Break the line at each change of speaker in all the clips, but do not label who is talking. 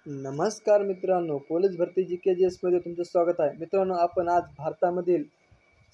नमस्कार मित्रांनो, पोलीस भरती GKGS मध्ये तुमचं स्वागत आहे. मित्रांनो, आपण आज भारतामधील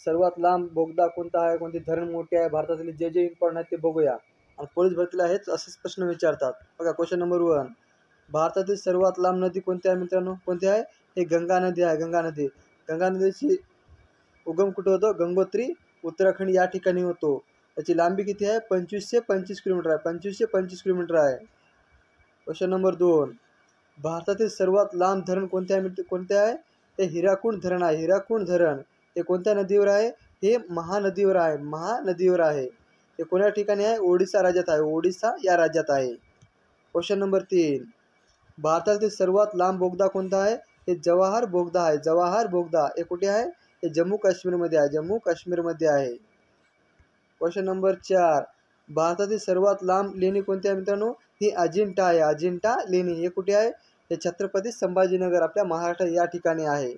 सर्वात लांब बोगदा कोणता आहे, कोणते धरण मोठे आहे, भारतातील जे जे इम्पॉर्टंट आहेत ते बघूया. आणि पोलीस भरतीला हेच असेच प्रश्न विचारतात. बघा, क्वेश्चन नंबर 1, भारतातील सर्वात लांब नदी कोणती आहे मित्रांनो? कोणती आहे? हे गंगा नदी आहे. गंगा नदी. गंगा नदीची उगम कुठे होतो? गंगोत्री, उत्तराखंड या ठिकाणी होतो. त्याची लांबी किती आहे? 2525 किलोमीटर आहे. 2525 किलोमीटर आहे. क्वेश्चन नंबर 2, भारतातील सर्वात लांब धरण कोणते आहे? ते हिराकुंड धरण आहे. हिराकुंड धरण ते कोणत्या नदीवर आहे? हे महानदीवर आहे. महानदीवर आहे. ते कोणत्या ठिकाणी आहे? ओडिसा राज्यात आहे. ओडिसा या राज्यात आहे. क्वेश्चन नंबर 3, भारतातील सर्वात लांब बोगदा कोणता आहे? हे जवाहर बोगदा आहे. जवाहर बोगदा हे कुठे आहे? हे जम्मू काश्मीरमध्ये आहे. जम्मू काश्मीरमध्ये आहे. क्वेश्चन नंबर 4, भारतातील सर्वात लांब लेणी कोणती आहे मित्रांनो? ही अजिंठा आहे. अजिंठा लेणी हे कुठे आहे? हे छत्रपती संभाजीनगर आपल्या महाराष्ट्र या ठिकाणी आहे.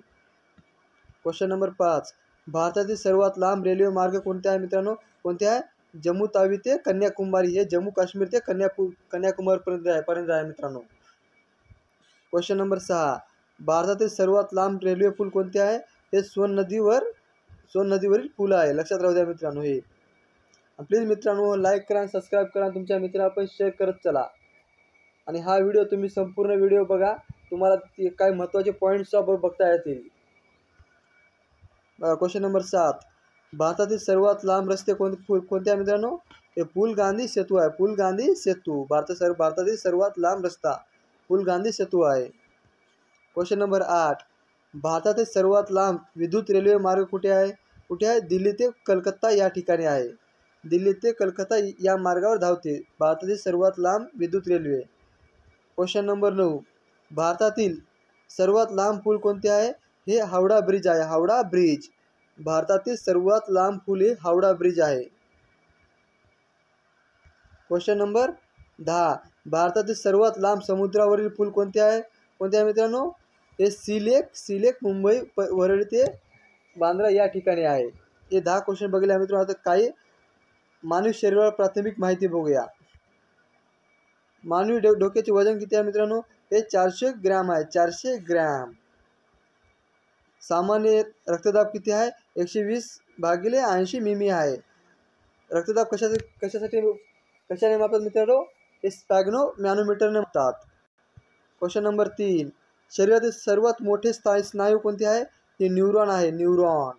क्वेश्चन नंबर 5, भारतातील सर्वात लांब रेल्वे मार्ग कोणते आहे मित्रांनो? कोणते आहे? जम्मू तावी ते कन्याकुमारी हे जम्मू काश्मीर ते कन्याकुमारी पर्यंत आहे मित्रांनो. क्वेश्चन नंबर 6, भारतातील सर्वात लांब रेल्वे पूल कोणते आहे? हे सोन नदीवरील पूल आहे. लक्षात राहू द्या मित्रांनो हे. प्लीज मित्रांनो, लाईक करा, सबस्क्राईब करा, तुमच्या मित्रांना पण शेअर करत चला. आणि हा व्हिडिओ तुम्ही संपूर्ण व्हिडिओ बघा, तुम्हाला काही महत्त्वाचे पॉईंट्स बघता येतील. क्वेश्चन नंबर 7, भारतातील सर्वात लांब रस्ते कोणते आहे मित्रांनो? हे पूल गांधी सेतू आहे. पूल गांधी सेतू भारतातील सर्वात लांब रस्ता पूल गांधी सेतू आहे. क्वेश्चन नंबर 8, भारतातील सर्वात लांब विद्युत रेल्वे मार्ग कुठे आहे? कुठे आहे? दिल्ली ते कलकत्ता या ठिकाणी आहे. दिल्ली ते कलकत्ता या मार्गावर धावते भारतातील सर्वात लांब विद्युत रेल्वे. क्वेश्चन नंबर 9, भारतातील सर्वात लांब पूल कोणते आहे? हे हावडा ब्रिज आहे. हावडा ब्रिज भारतातील सर्वात लांब पूल हे हावडा ब्रिज आहे. क्वेश्चन नंबर 10, भारतातील सर्वात लांब समुद्रावरील पूल कोणते आहे मित्रांनो? हे सिलेक मुंबई वरळी ते बांद्रा या ठिकाणी आहे. हे 10 क्वेश्चन बघितले मित्रांनो. आता काही मानवी शरीरावर प्राथमिक माहिती बघूया. मानवी डोक्याचे वजन किती आहे मित्रांनो? हे 400 ग्रॅम आहे. 400 ग्रॅम. सामान्य रक्तदाब किती आहे? 120/80 मिमी आहे. रक्तदाब कशाने मापतात मित्रांनो? हे स्पॅग्नो मॅनोमीटरने मापतात. क्वेश्चन नंबर 3, शरीरातील सर्वात मोठे स्नायू कोणते आहे? हे न्यूरॉन आहे. न्यूरॉन.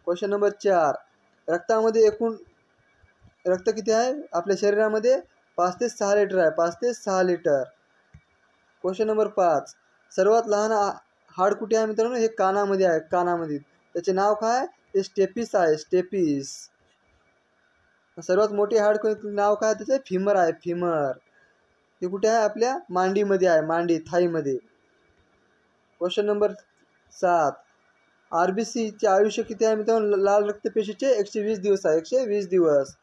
क्वेश्चन नंबर 4, रक्तामध्ये एकूण रक्त किती आहे? आपल्या शरीरामध्ये 5 ते 6 लिटर आहे. 5 ते 6 लिटर. क्वेश्चन नंबर 5, सर्वात लहान हाड कुठे आहे मित्रांनो? हे कानामध्ये आहे. कानामध्ये. त्याचे नाव काय? हे स्टेपिस आहे. स्टेपिस. सर्वात मोठे हाड नाव काय? त्याचे फिमर आहे. फिमर. हे कुठे आहे? आपल्या मांडीमध्ये आहे. मांडी, थाईमध्ये. क्वेश्चन नंबर 7, RBCचे आयुष्य किती आहे मित्रांनो? लाल रक्तपेशीचे 120 दिवस आहे. 120 दिवस.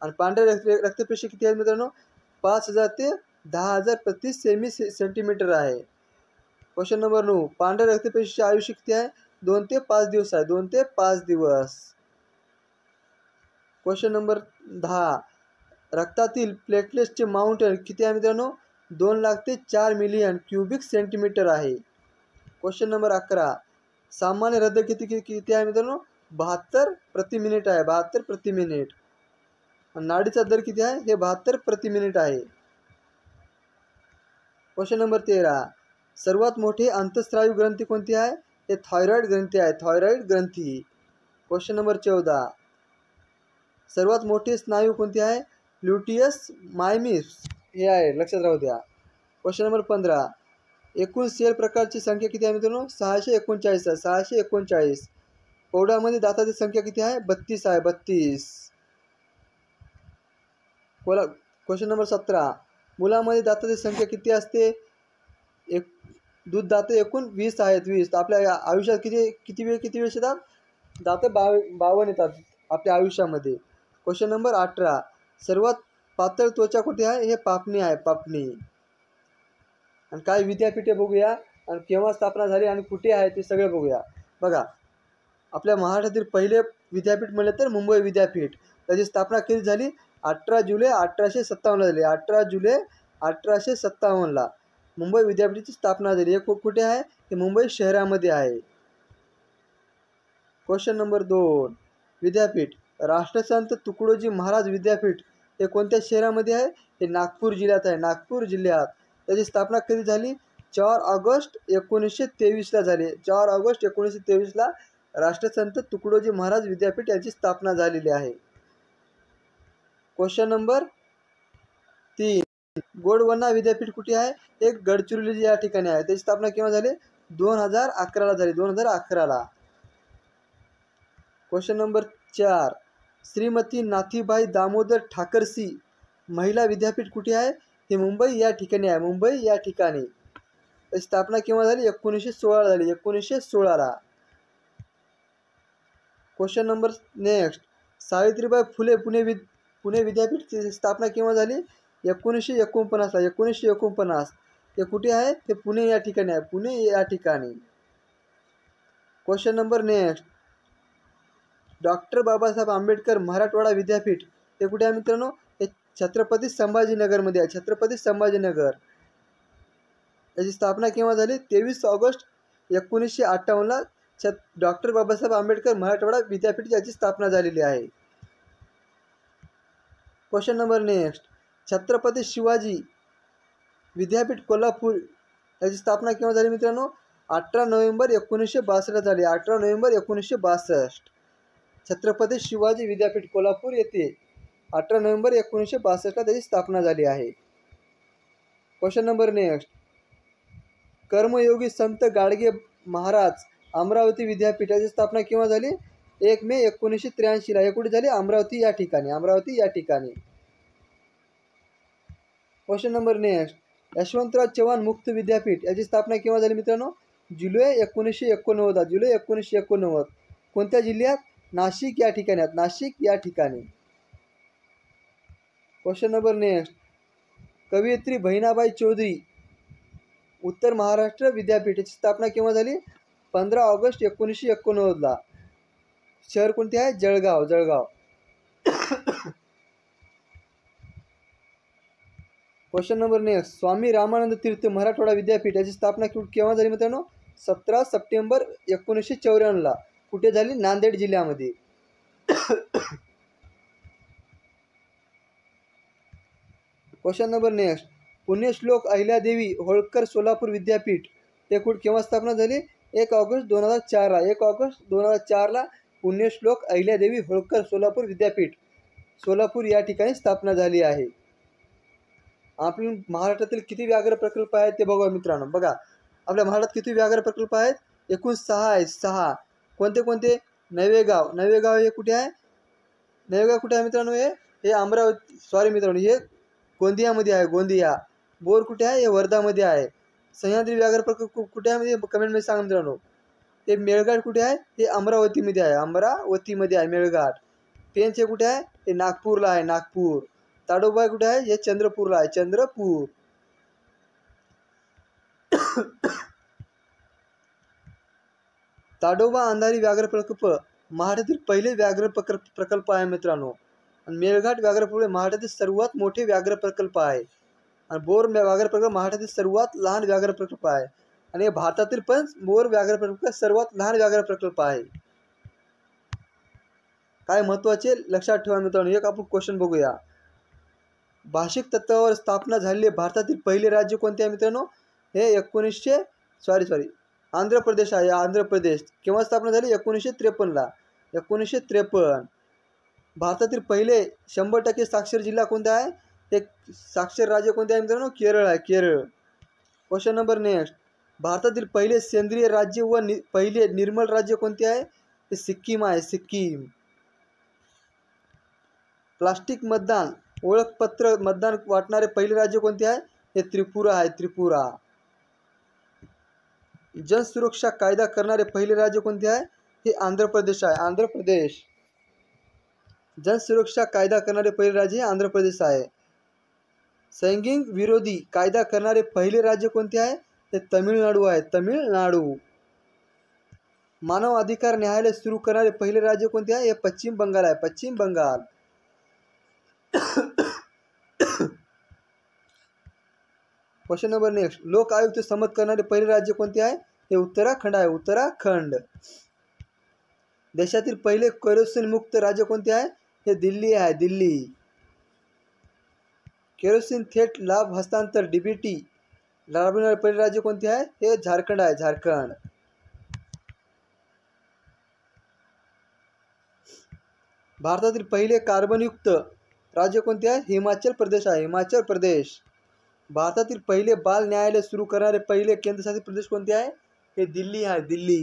आणि पांढऱ्या रक्तपेशी किती आहे मित्रांनो? 5000 ते 10000 प्रति सेंटीमीटर आहे. क्वेश्चन नंबर 9, पांढऱ्या रक्तपेशीचे आयुष्य किती आहे? 2 ते 5 दिवस आहे. 2 ते 5 दिवस. क्वेश्चन नंबर 10, रक्तातील प्लेटलेट्सचे माउंट किती आहे मित्रांनो? 2 लाख ते 4 मिलियन क्युबिक सेंटीमीटर आहे. क्वेश्चन नंबर 11, सामान्य हृदय किती आहे मित्रांनो? 72 प्रति मिनिट आहे. 72 प्रति मिनिट. नाडीचा दर किती आहे? हे 72 प्रति मिनिट आहे. क्वेश्चन नंबर 13, सर्वात मोठी अंतःस्रावी ग्रंथी कोणती आहे? हे थायरॉइड ग्रंथी आहे. थायरॉइड ग्रंथी. क्वेश्चन नंबर 14, सर्वात मोठी स्नायू कोणती आहे? ल्युटियस मायमिस हे आहे. लक्षात राहू द्या. क्वेश्चन नंबर 15, एकूण सेल प्रकारची संख्या किती आहे मित्रांनो? 639 आहे. 639. पौड्यामध्ये दाताची संख्या किती आहे? 32 आहे. 32. क्वेश्चन नंबर 17, मुलामध्ये दाताची संख्या किती असते? दूध दाते एकूण 20 आहेत. 20. आपल्या आयुष्यात किती वेळ येतात? दाते 52 येतात आपल्या आयुष्यामध्ये. क्वेश्चन नंबर 18, सर्वात पातळ त्वचा कुठे आहे? हे पापणी आहे. पापणी. आणि काय विद्यापीठे बघूया आणि केव्हा स्थापना झाली आणि कुठे आहे ते सगळे बघूया. बघा, आपल्या महाराष्ट्रातील पहिले विद्यापीठ म्हणले तर मुंबई विद्यापीठ. त्याची स्थापना कधी झाली? 18 जुलै 1857 झाली. 18 जुलै 1857. मुंबई विद्यापीठाची स्थापना झाली. हे कुठे आहे? हे मुंबई शहरामध्ये आहे. Question number 2. विद्यापीठ राष्ट्रसंत तुकडोजी महाराज विद्यापीठ हे कोणत्या शहरामध्ये आहे? हे नागपूर जिल्ह्यात आहे. नागपूर जिल्ह्यात. त्याची स्थापना कधी झाली? 4 ऑगस्ट 1923ला झाली. 4 ऑगस्ट 1923ला राष्ट्रसंत तुकडोजी महाराज विद्यापीठ यांची स्थापना झालेली आहे. Question number 3. गोंडवाना विद्यापीठ कुठे आहे? हे गडचिरोली या ठिकाणी आहे. त्याची स्थापना केव्हा झाली? 2011ला झाली. 2011ला. Question number 4. श्रीमती नाथीबाई दामोदर ठाकरसी महिला विद्यापीठ कुठे आहे? हे मुंबई या ठिकाणी आहे. मुंबई या ठिकाणी. त्याची स्थापना केव्हा झाली? 1916 झाली. 1916ला. Question number next. Savitribai Phule Pune विद्यापीठची स्थापना केव्हा झाली? 1949ला. 1949. हे कुठे आहे? ते पुणे या ठिकाणी आहे. पुणे या ठिकाणी. Question number next. Doctor Babasaheb Ambedkar Marathwada विद्यापीठ हे कुठे आहे मित्रांनो? हे छत्रपती संभाजीनगरमध्ये आहे. छत्रपती संभाजीनगर. याची स्थापना केव्हा झाली? 23 ऑगस्ट 1958ला डॉक्टर बाबासाहेब आंबेडकर मराठवाडा विद्यापीठ याची स्थापना झालेली आहे. Question number next. Chhatrapati Shivaji विद्यापीठ कोल्हापूर याची स्थापना केव्हा झाली मित्रांनो? 18 नोव्हेंबर 1962 झाली. 18 नोव्हेंबर 1962. छत्रपती शिवाजी विद्यापीठ कोल्हापूर येथे 18 नोव्हेंबर 1962ला त्याची स्थापना झाली आहे. Question number next. कर्मयोगी संत गाडगे महाराज अमरावती विद्यापीठ याची स्थापना केव्हा झाली? 1 मे 1983ला. हे कुठे झाली? अमरावती या ठिकाणी. अमरावती या ठिकाणी. Question number next. Yashwantrao Chavan मुक्त विद्यापीठ याची स्थापना केव्हा झाली मित्रांनो? जुलै 1989. जुलै 1989. कोणत्या जिल्ह्यात? नाशिक या ठिकाणी. नाशिक या ठिकाणी. Question number next. कवयित्री बहिणाबाई चौधरी उत्तर महाराष्ट्र विद्यापीठ याची स्थापना केव्हा झाली? 15 ऑगस्ट 1989ला. शहर कोणते आहे? Jalgaon. Jalgaon. Question number next. Swami Ramanand Teerth Marathwada Vidyapeeth याची स्थापना केव्हा झाली मित्रांनो? 17 सप्टेंबर 1954ला. कुठे झाली? नांदेड जिल्ह्यामध्ये. Question number next. Punyashlok Ahilyadevi Holkar Solapur Vidyapeeth ते केव्हा स्थापना झाली? 1 ऑगस्ट 2004ला. 1 ऑगस्ट 2004ला पुण्यश्लोक अहिल्यादेवी होळकर सोलापूर विद्यापीठ सोलापूर या ठिकाणी स्थापना झाली आहे. आपल्या महाराष्ट्रातील किती व्याघ्र प्रकल्प आहेत ते बघा मित्रांनो. बघा आपल्या महाराष्ट्रात किती व्याघ्र प्रकल्प आहेत? एकूण 6 आहेत. 6. कोणते कोणते? नवेगाव. नवेगाव हे कुठे आहे? नवेगाव कुठे आहे मित्रांनो? हे अमरावती सॉरी मित्रांनो हे गोंदियामध्ये आहे. गोंदिया. बोर कुठे आहे? हे वर्धामध्ये आहे. सह्याद्री व्याघ्र प्रकल्प कुठे आहे म्हणजे कमेंटमध्ये सांगा मित्रांनो. हे मेळघाट कुठे आहे? हे अमरावतीमध्ये आहे. अमरावतीमध्ये आहे मेळघाट. पेंच हे कुठे आहे? हे नागपूरला आहे. नागपूर. ताडोबा कुठे आहे? हे चंद्रपूरला आहे. चंद्रपूर. ताडोबा अंधारी व्याघ्र प्रकल्प महाराष्ट्रातील पहिले व्याघ्र प्रकल्प आहे मित्रांनो. आणि मेळघाट व्याघ्र प्रकल्प महाराष्ट्रातील सर्वात मोठे व्याघ्र प्रकल्प आहे. आणि बोर व्याघ्र प्रकल्प महाराष्ट्रातील सर्वात लहान व्याघ्र प्रकल्प आहे. आणि भारतातील पण बोर व्याघ्र प्रकल्प सर्वात लहान व्याघ्र प्रकल्प आहे. काय महत्त्वाचे लक्षात ठेवा मित्रांनो. एक आपण क्वेश्चन बघूया. भाषिक तत्वावर स्थापना झालेले भारतातील पहिले राज्य कोणते आहे मित्रांनो? हे आंध्र प्रदेश आहे. आंध्र प्रदेश. केव्हा स्थापना झाली? 1953ला. 1953. भारतातील पहिले 100% साक्षर जिल्हा कोणता आहे? हे साक्षर राज्य कोणते आहे मित्रांनो? केरळ आहे. केरळ. Question number next. भारतातील पहिले सेंद्रिय राज्य व पहिले निर्मल राज्य कोणते आहे? हे सिक्कीम आहे. सिक्कीम. प्लास्टिक मतदान ओळखपत्र मतदान वाटणारे पहिले राज्य कोणते आहे? हे त्रिपुरा आहे. त्रिपुरा. जनसुरक्षा कायदा करणारे पहिले राज्य कोणते आहे? हे आंध्र प्रदेश आहे. आंध्र प्रदेश. जनसुरक्षा कायदा करणारे पहिले राज्य हे आंध्र प्रदेश आहे. सैंगिक विरोधी कायदा करणारे पहिले राज्य कोणते आहे? हे तमिळनाडू आहे. तमिळनाडू. मानव अधिकार न्यायालय सुरू करणारे पहिले राज्य कोणते आहे? हे पश्चिम बंगाल आहे. पश्चिम बंगाल. क्वेश्चन नंबर नेक्स्ट, लोक आयुक्त संमत करणारे पहिले राज्य कोणते आहे? हे उत्तराखंड आहे, उत्तराखंड. देशातील पहिले केरोसिन मुक्त राज्य कोणते आहे? हे दिल्ली आहे, दिल्ली. केरोसिन थेट लाभ हस्तांतर डीबीटी राबविणारे पहिले राज्य कोणते आहे? हे झारखंड आहे, झारखंड. भारतातील पहिले कार्बनयुक्त राज्य कोणते आहे? हिमाचल प्रदेश आहे, हिमाचल प्रदेश. भारतातील पहिले बाल न्यायालय सुरू करणारे पहिले केंद्रशासित प्रदेश कोणते आहे? हे दिल्ली आहे, दिल्ली.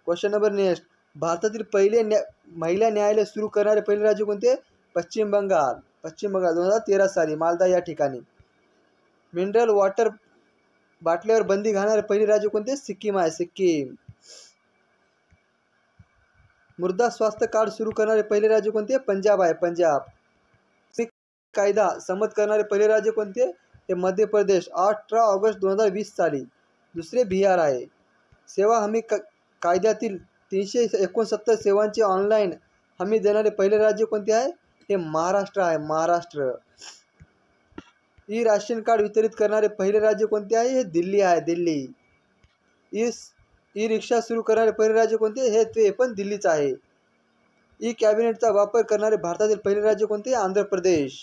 क्वेश्चन नंबर नेक्स्ट, भारतातील पहिले महिला न्यायालय सुरू करणारे पहिले राज्य कोणते? पश्चिम बंगाल, पश्चिम बंगाल 2013 साली मालदा या ठिकाणी. मिनरल वॉटर बाटल्यावर बंदी घालणारे पहिले राज्य कोणते? सिक्कीम आहे, सिक्कीम. मृदा स्वास्थ्य कार्ड सुरू करणारे पहिले राज्य कोणते? पंजाब आहे, पंजाब. कायदा संमत करणारे पहिले राज्य कोणते? हे मध्य प्रदेश 18 ऑगस्ट 2020 साली. दुसरे बिहार आहे. सेवा हमी कायद्यातील 369 सेवांची ऑनलाईन हमी देणारे पहिले राज्य कोणते आहे? हे महाराष्ट्र आहे, महाराष्ट्र. ई राशन कार्ड वितरित करणारे पहिले राज्य कोणते आहे? हे दिल्ली आहे, दिल्ली. ई रिक्षा सुरू करणारे पहिले राज्य कोणते? हे ते पण दिल्लीच आहे. ई कॅबिनेटचा वापर करणारे भारतातील पहिले राज्य कोणते? आंध्र प्रदेश.